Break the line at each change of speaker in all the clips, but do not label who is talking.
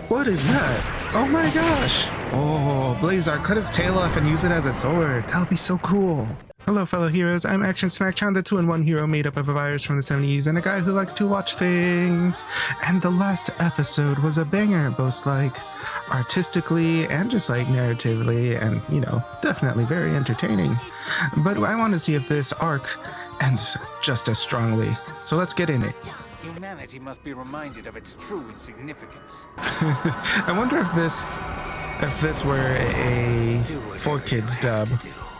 What is that? Oh my gosh! Oh, Blazar, cut his tail off and use it as a sword. That would be so cool. Hello, fellow heroes. I'm Action Smacchan, the 2-in-1 hero made up of a virus from the 70s and a guy who likes to watch things. And the last episode was a banger, both like artistically and just like narratively, and you know, definitely very entertaining. But I want to see if this arc ends just as strongly. So let's get in it.
Humanity must be reminded of its true insignificance.
I wonder if this were a 4Kids dub,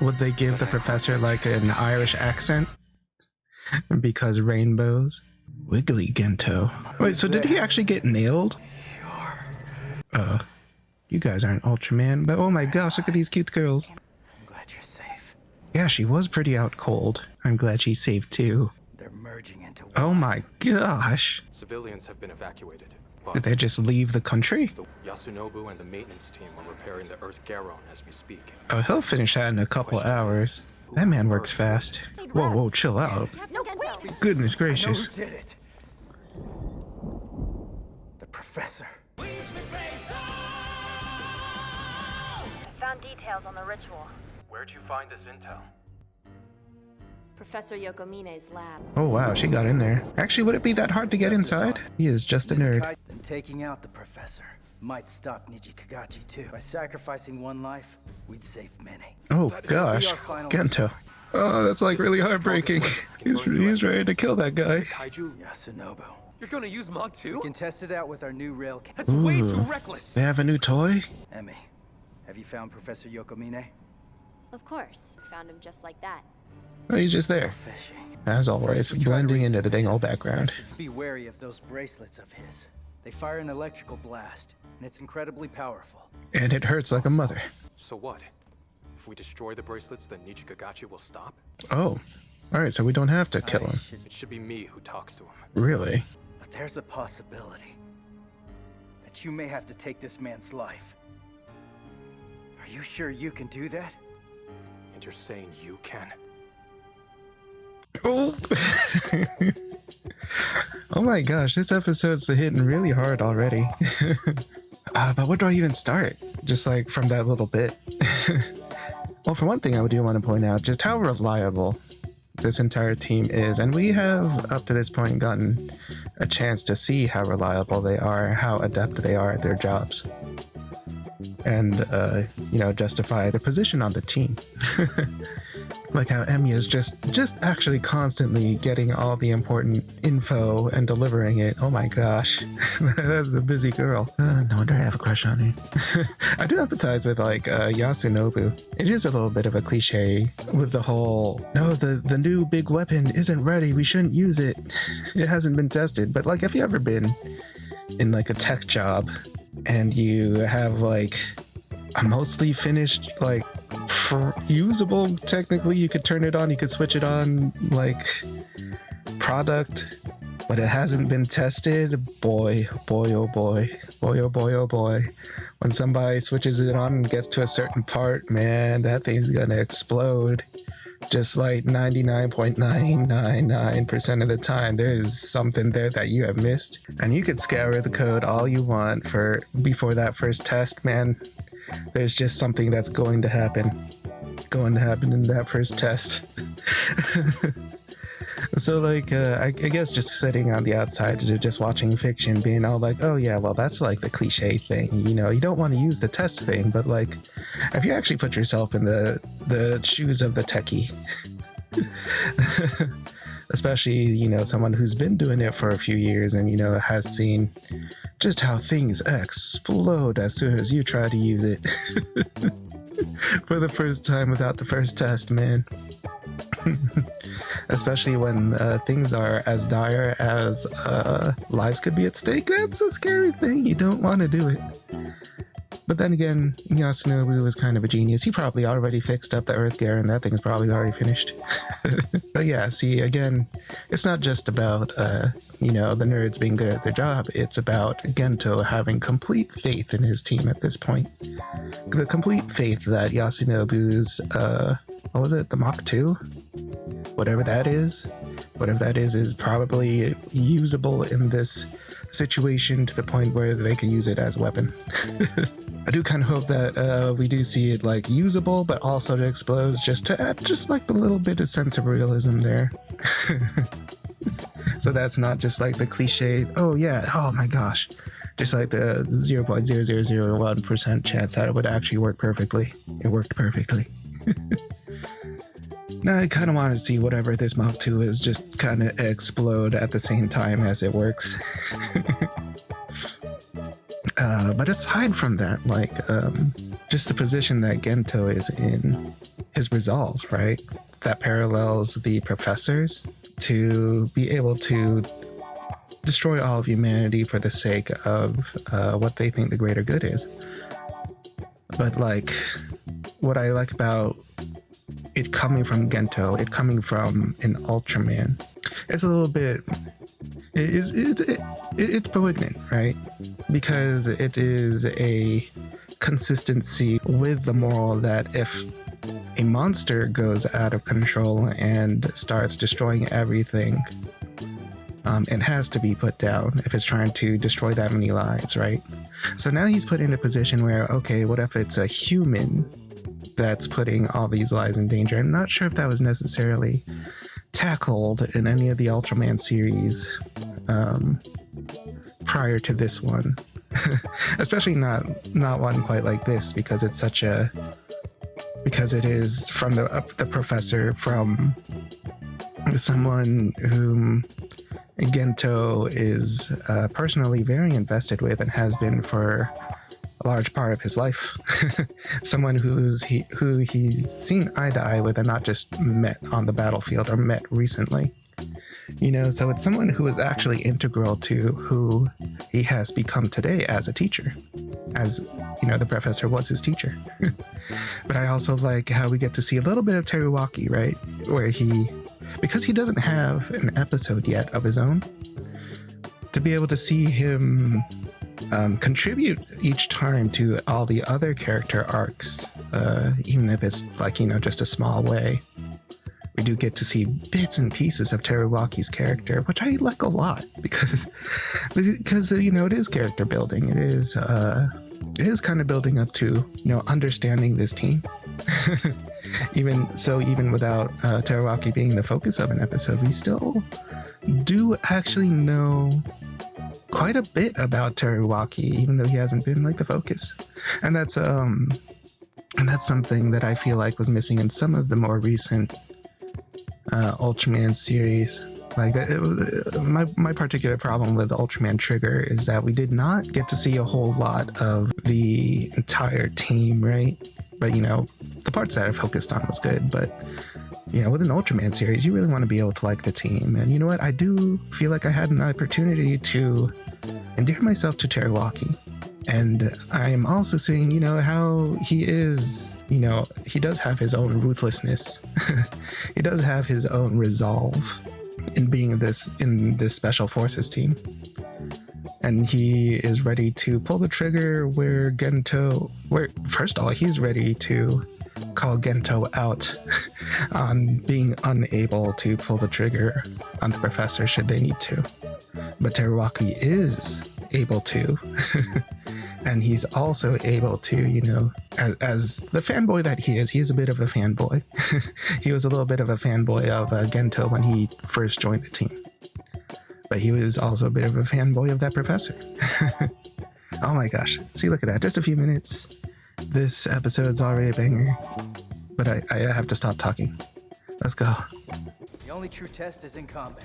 would they give the professor like an Irish accent? Because rainbows. Wiggly Gento. Wait, so did he actually get nailed? You guys aren't Ultraman, but oh my gosh, look at these cute girls.
I'm glad you're safe.
Yeah, she was pretty out cold. I'm glad she's safe too.
They're merging into one.
Oh my gosh.
Civilians have been evacuated.
Did they just leave the country?
The Yasunobu and the maintenance team are repairing the Earth Garon as we speak.
Oh, he'll finish that in a couple hours. That man works fast. Whoa, whoa, chill out. Goodness gracious.
Who did it? The professor.
Found details on the ritual.
Where'd you find this intel?
Professor Yokomine's lab.
Oh wow, she got in there. Actually, would it be that hard to get inside? He is just a nerd.
Then taking out the professor might stop Niji Kagachi too. By sacrificing one life, we'd save many.
Oh gosh, Gento. Oh, that's like really heartbreaking. He's ready to kill that guy.
Kaiju
Yasunobu.
You're gonna use Mod 2?
We can test it out with our new rail.
That's way too reckless.
They have a new toy?
Emmy, have you found Professor Yokomine?
Of course. Found him just like that.
Oh, he's just there.
Fishing.
As always, blending into the dang old background.
Be wary of those bracelets of his. They fire an electrical blast, and it's incredibly powerful.
And it hurts like a mother.
So what? If we destroy the bracelets, then Niji Kagachi will stop?
Oh. Alright, so we don't have to kill him.
It should be me who talks to him.
Really?
But there's a possibility that you may have to take this man's life. Are you sure you can do that?
And you're saying you can?
Oh! Oh my gosh, this episode's hitting really hard already. But where do I even start? Just like from that little bit. Well, for one thing, I do want to point out just how reliable this entire team is. And we have, up to this point, gotten a chance to see how reliable they are, how adept they are at their jobs. And, you know, justify their position on the team. Like how Emmy is just actually constantly getting all the important info and delivering it. Oh my gosh. That's a busy girl. No wonder I have a crush on her. I do empathize with like Yasunobu. It is a little bit of a cliche with the whole, no, the new big weapon isn't ready. We shouldn't use it. It hasn't been tested. But like, have you ever been in like a tech job and you have like a mostly finished, like usable, technically you could turn it on, you could switch it on, like product, but it hasn't been tested? Boy, boy, oh boy, boy, oh boy, oh boy. When somebody switches it on and gets to a certain part, man, that thing's gonna explode. Just like 99.999% of the time, there's something there that you have missed. And you could scour the code all you want for before that first test, man. There's just something that's going to happen in that first test. So like, I guess just sitting on the outside, just watching fiction, being all like, oh yeah, well that's like the cliche thing, you know, you don't want to use the test thing, but like, if you actually put yourself in the shoes of the techie, especially, you know, someone who's been doing it for a few years and, you know, has seen just how things explode as soon as you try to use it for the first time without the first test, man. Especially when things are as dire as lives could be at stake. That's a scary thing. You don't want to do it. But then again, Yasunobu was kind of a genius. He probably already fixed up the Earth Gear, and that thing's probably already finished. But yeah, see, again, it's not just about, you know, the nerds being good at their job. It's about Gento having complete faith in his team at this point. The complete faith that Yasunobu's, what was it, the Mach 2? Whatever that is probably usable in this situation to the point where they can use it as a weapon. I do kind of hope that we do see it like usable, but also to explodes, just to add just like a little bit of sense of realism there. So that's not just like the cliche, oh yeah, oh my gosh, just like the 0.0001% chance that it would actually work perfectly. It worked perfectly. Now I kind of want to see whatever this Mach 2 is just kind of explode at the same time as it works. But aside from that, like, just the position that Gento is in, his resolve, right? That parallels the professors to be able to destroy all of humanity for the sake of what they think the greater good is. But like, what I like about it coming from Gento, it coming from an Ultraman, it's a little bit, it's poignant, right? Because it is a consistency with the moral that if a monster goes out of control and starts destroying everything, it has to be put down if it's trying to destroy that many lives, right? So now he's put in a position where, okay, what if it's a human that's putting all these lives in danger? I'm not sure if that was necessarily tackled in any of the Ultraman series prior to this one. Especially not one quite like this, because it's such a, because it is from the professor, from someone whom Gento is personally very invested with and has been for a large part of his life. Someone who he's seen eye to eye with and not just met on the battlefield or met recently. You know, so it's someone who is actually integral to who he has become today as a teacher. As, you know, the professor was his teacher. But I also like how we get to see a little bit of Teruaki, right? Where because he doesn't have an episode yet of his own, to be able to see him contribute each time to all the other character arcs, even if it's like, you know, just a small way. We do get to see bits and pieces of Teruaki's character, which I like a lot because you know, it is character building. It is kind of building up to, you know, understanding this team. Even without Teruaki being the focus of an episode, we still do actually know quite a bit about Teruaki, even though he hasn't been like the focus. And that's something that I feel like was missing in some of the more recent Ultraman series. Like my particular problem with Ultraman Trigger is that we did not get to see a whole lot of the entire team, right? But you know, the parts that I focused on was good. But you know, with an Ultraman series, you really want to be able to like the team. And you know what? I do feel like I had an opportunity to endear myself to Teruaki. And I am also seeing, you know, how he is, you know, he does have his own ruthlessness. He does have his own resolve in being in this special forces team. And he is ready to pull the trigger where first of all, he's ready to call Gento out on being unable to pull the trigger on the professor should they need to. But Teruaki is able to. And he's also able to, you know, as the fanboy that he is a bit of a fanboy. He was a little bit of a fanboy of Gento when he first joined the team. But he was also a bit of a fanboy of that professor. Oh my gosh. See, look at that. Just a few minutes. This episode's already a banger. But I have to stop talking. Let's go.
The only true test is in combat.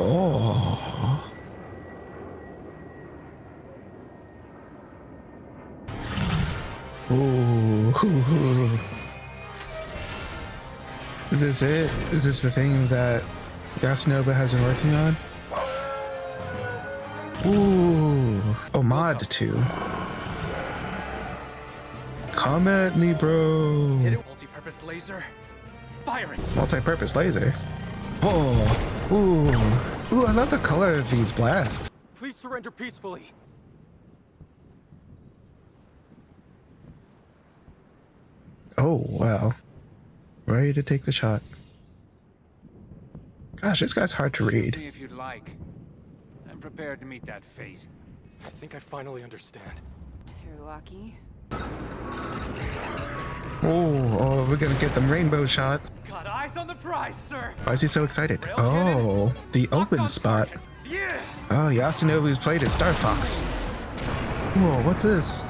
Oh. Ooh. Is this it? Is this the thing that Yasunova has been working on? Ooh. Oh, mod 2. Come at me, bro.
Hit it, multi-purpose laser. Firing.
Multi-purpose laser. Whoa. Ooh. Ooh, I love the color of these blasts.
Please surrender peacefully.
Oh, wow. Ready to take the shot. Gosh, this guy's hard to
Shoot
read.
me if you'd like. I'm prepared to meet that fate.
I think I finally understand.
Teruaki?
Oh, we're gonna get them rainbow shots.
Got eyes on the prize, sir.
Why is he so excited? Oh, the open spot.
Yeah.
Oh, Yasunobu's played as Star Fox. Whoa, what's this?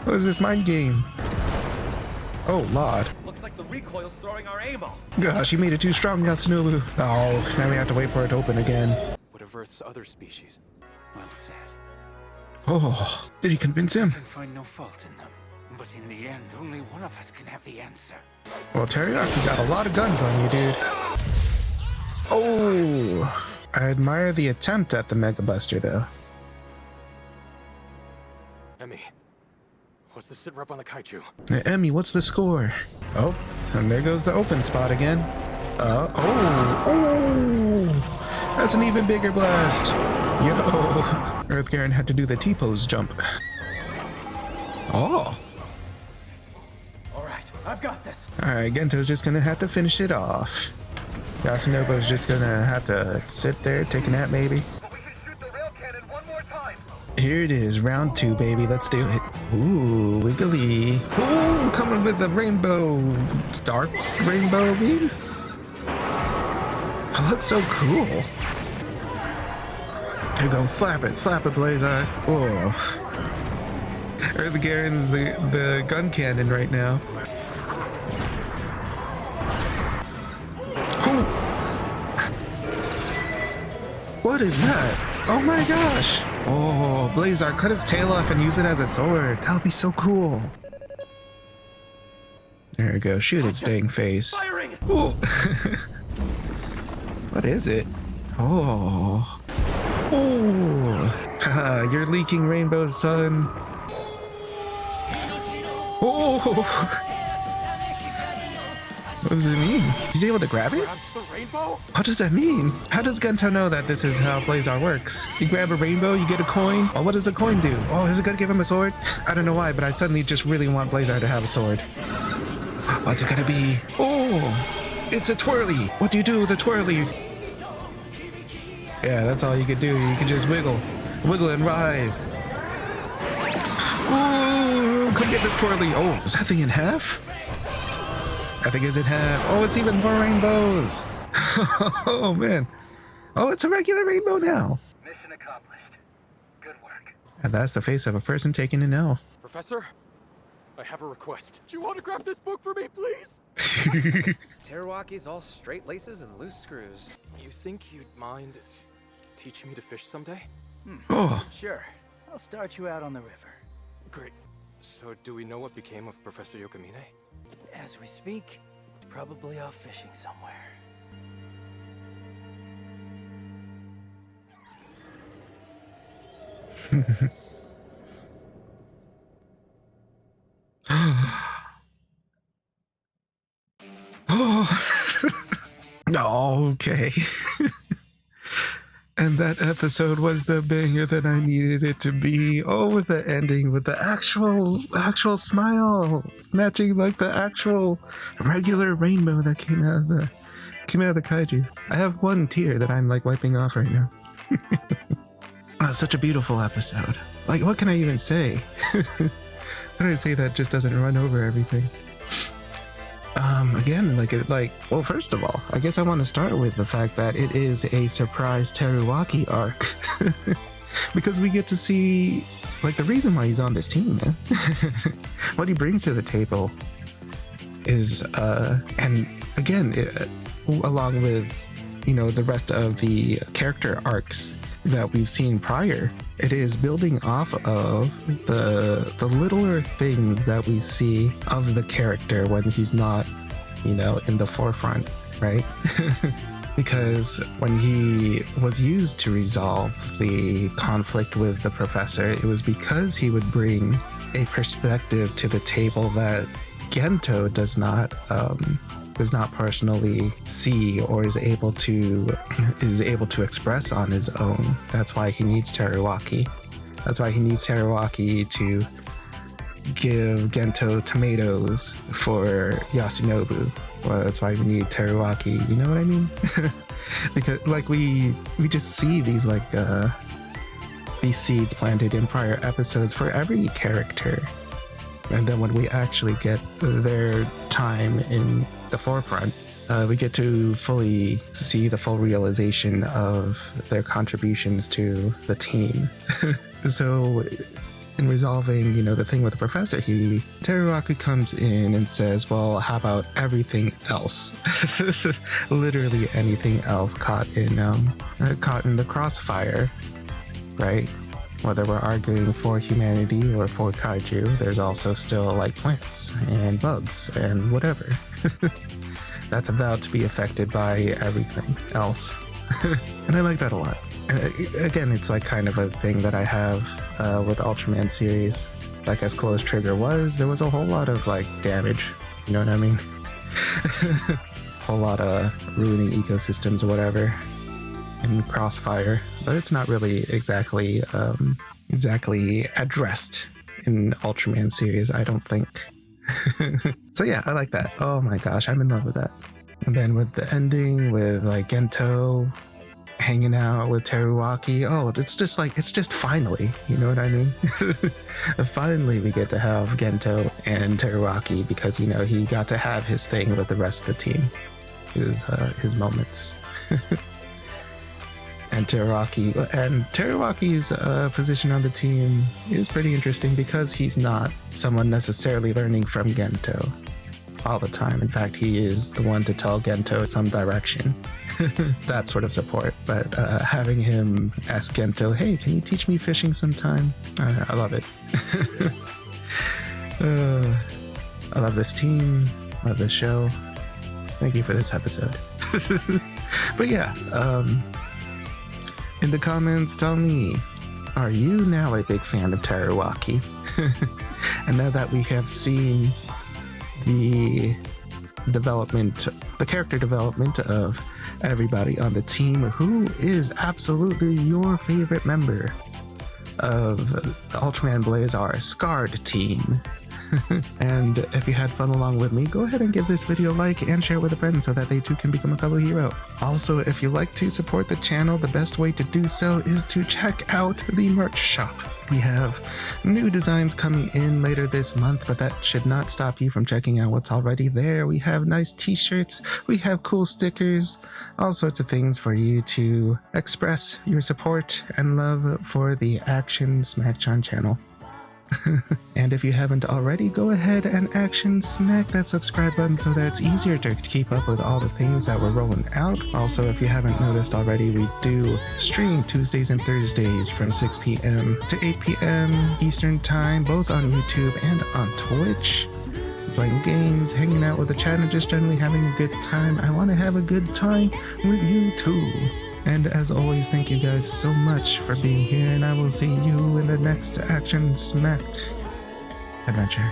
What is this mind game? Oh, Lord.
Looks like the recoil's throwing our aim off.
Gosh, you made it too strong, Yasunobu. Oh, now we have to wait for it to open again.
What of Earth's other species?
Well said.
Oh, did he convince him?
I can find no fault in them. But in the end, only one of us can have the answer.
Well, Teriyaki got a lot of guns on you, dude. Oh, I admire the attempt at the Mega Buster, though.
Emmy, what's the sit rep on the kaiju?
Emmy, what's the score? Oh, and there goes the open spot again. Oh, that's an even bigger blast. Yo, Earth Garen had to do the T-pose jump. Oh.
All right, I've got this.
All right, Gento's just gonna have to finish it off. Yasunobu's just gonna have to sit there, take a nap, maybe.
But we can shoot the rail cannon one more time.
Here it is, round 2, baby. Let's do it. Ooh, wiggly. Ooh, coming with the rainbow, dark rainbow beam. It looks so cool. Here goes, slap it, Blazar. Oh. Earth Garen's the gun cannon right now. Oh. What is that? Oh my gosh. Oh, Blazar, cut his tail off and use it as a sword. That would be so cool. There we go. Shoot its dang face.
Firing!
Oh. What is it? Oh. Oh. Haha, you're leaking rainbow, son. Oh. What does it mean? He's able to grab it?
Grabbed the rainbow?
What does that mean? How does Gento know that this is how Blazar works? You grab a rainbow, you get a coin. Oh, what does the coin do? Oh, is it gonna give him a sword? I don't know why, but I suddenly just really want Blazar to have a sword. What's it gonna be? Oh, it's a twirly. What do you do with a twirly? Yeah, that's all you could do. You can just wiggle and writhe. Ooh, come get this twirly. Oh, is that thing in half? I think it's in half. Oh, it's even more rainbows. Oh, man. Oh, it's a regular rainbow now.
Mission accomplished. Good work.
And that's the face of a person taking an L.
Professor, I have a request. Do you autograph this book for me, please?
Teruaki's all straight laces and loose screws.
You think you'd mind teaching me to fish someday?
Oh,
Sure. I'll start you out on the river.
Great. So do we know what became of Professor Yokomine?
As we speak, probably off fishing somewhere.
Oh, okay. And that episode was the banger that I needed it to be. Oh, with the ending, with the actual smile, matching like the actual regular rainbow that came out of the kaiju. I have one tear that I'm like wiping off right now. That's such a beautiful episode. Like, what can I even say? How do I say that just doesn't run over everything? Again, well, first of all, I guess I want to start with the fact that it is a surprise Teruaki arc. Because we get to see, like, the reason why he's on this team, man. What he brings to the table is, and again, along with, the rest of the character arcs that we've seen prior, it is building off of the littler things that we see of the character when he's not, in the forefront, right? Because when he was used to resolve the conflict with the professor, it was because he would bring a perspective to the table that Gento does not personally see or is able to express on his own. That's why he needs Teruaki. That's why he needs Teruaki give Gento tomatoes for Yasunobu. Well, that's why we need Teruaki. You know what I mean? Because like we just see these like these seeds planted in prior episodes for every character, and then when we actually get their time in the forefront, we get to fully see the full realization of their contributions to the team. So in resolving, the thing with the professor, Teruaki comes in and says, well, how about everything else? Literally anything else caught in the crossfire, right? Whether we're arguing for humanity or for kaiju, there's also still like plants and bugs and whatever. That's about to be affected by everything else. And I like that a lot. Again, it's like kind of a thing that I have with Ultraman series. Like, as cool as Trigger was, there was a whole lot of like damage, you know what I mean? Whole lot of ruining ecosystems or whatever in Crossfire, but it's not really exactly addressed in Ultraman series, I don't think. So yeah, I like that. Oh my gosh, I'm in love with that. And then with the ending with like Gento hanging out with Teruaki, it's just finally, you know what I mean? Finally we get to have Gento and Teruaki, because he got to have his thing with the rest of the team, his moments. And Teruaki's position on the team is pretty interesting, because he's not someone necessarily learning from Gento all the time. In fact, he is the one to tell Gento some direction. That sort of support. But having him ask Gento, hey, can you teach me fishing sometime? I love it. I love this team. Love this show. Thank you for this episode. But yeah, in the comments, tell me, are you now a big fan of Teruaki? And now that we have seen the character development of everybody on the team, who is absolutely your favorite member of the Ultraman Blazar Scarred team? And if you had fun along with me, go ahead and give this video a like and share it with a friend so that they too can become a fellow hero. Also, if you like to support the channel, the best way to do so is to check out the merch shop. We have new designs coming in later this month, but that should not stop you from checking out what's already there. We have nice t-shirts, we have cool stickers, all sorts of things for you to express your support and love for the Action Smacchan channel. And if you haven't already, go ahead and smack that subscribe button so that it's easier to keep up with all the things that we're rolling out. Also, if you haven't noticed already, we do stream Tuesdays and Thursdays from 6 p.m. to 8 p.m. Eastern Time, both on YouTube and on Twitch. Playing games, hanging out with the chat, and just generally having a good time. I want to have a good time with you too. And as always, thank you guys so much for being here, and I will see you in the next Action Smacked adventure.